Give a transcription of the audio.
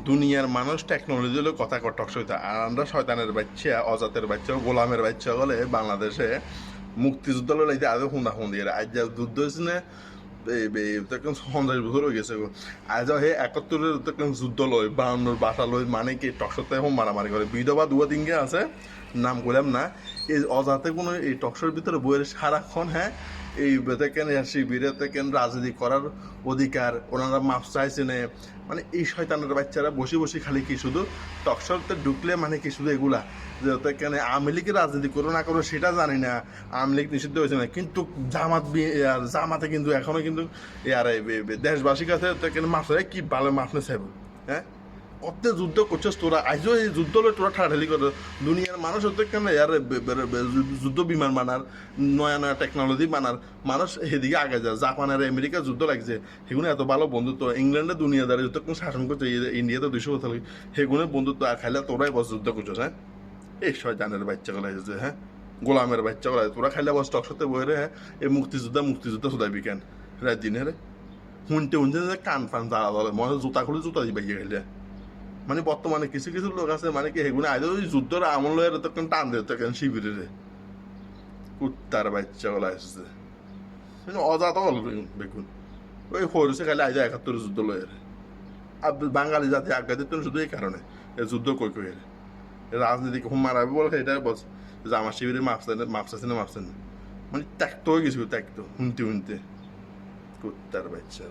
দুনিয়ার মানুষ টেকনোলজি হলে কথা কটক সইতা, আর আমরা শয়তানের বাচ্চা, অজাতের বাচ্চা, গোলামের বাচ্চা বলে বাংলাদেশে মুক্তিযুদ্ধ লড়াইতে আজও হুন্দা হুন্দি আজ যা যুদ্ধ হয়েছে না, তখন 50 বছর হয়ে গেছে গো। আজ হে 71-এর তখন যুদ্ধ লয়, 52-র বাসা লয়, মানে কি টকশোতে এখন মারামারি করে বিধবা দুয়া তিনগে আছে, নাম করলাম না। এই অজাতে কোনো এই টকশোর ভিতরে বইয়ের সারাক্ষণ, হ্যাঁ, এই দেখেন শিবিরে দেখেন রাজনীতি করার অধিকার ওনারা মাপ চাইছে না। মানে এই শয়তানের বাচ্চারা বসে বসে খালি কি শুধু টকশোতে ঢুকলে মানে কি শুধু এগুলা যে এখানে আওয়ামী লীগের রাজনীতি করো না করো সেটা জানি না, আওয়ামী লীগ নিষিদ্ধ হয়েছে না, কিন্তু জামাতে কিন্তু এখনো কিন্তু আর দেশবাসীর কাছে এখানে মাছ কি ভালো মাছ না চাইব, হ্যাঁ, কত যুদ্ধ করছিস তোরা, আজও এই যুদ্ধ লই তোরা ঠাড়াঠাড়ি করে। দুনিয়ার মানুষ হতে কেন ইয়ার যুদ্ধ বিমান বানার, নয়া নয়া টেকনোলজি বানার মানুষ সেদিকে আগে যায়। জাপান আর আমেরিকা যুদ্ধ লাগছে, সেগুলো এত ভালো বন্ধুত্ব। ইংল্যান্ডে দুনিয়াদারি যত শাসন করছে, ইন্ডিয়াতে 200 বছর লাগে, সেগুলো বন্ধুত্ব খাইলে তোরাই বস যুদ্ধ করছিস, হ্যাঁ, এই শয়তানের বাচ্চা গুলো এসেছে, হ্যাঁ, গোলামের বাচ্চা গুলো তোরা খাইলে বস টক সাথে বই রে, হ্যাঁ, এই মুক্তিযুদ্ধ শুধাবি কেন রাত দিনে রে, শুনতে শুনতে কান ফান জ্বালা বলে, মনে জুতা খুলে জুতা দিবে খাইলে। মানে বর্তমানে কিছু কিছু লোক আছে মানে কি সেগুলো আজ ওই যুদ্ধের আমল লয়ের তখন টান দিয়ে তখন শিবিরে কুত্তার বাচ্চা গুলো আসছে, অজাত হল বেগুন ওই হরছে খালি আজ 71 যুদ্ধ লয়ের। আর বাঙালি জাতি আজ্ঞা দিত শুধু এই কারণে এই যুদ্ধ কই কই রাজনীতি হুম মারাবে বলে এটা বলছে যে আমার শিবিরে মাপসাছে না মানে ত্যাক্ত হয়ে গেছিল, ত্যাক্ত শুনতে শুনতে কুত্তার বাচ্চা।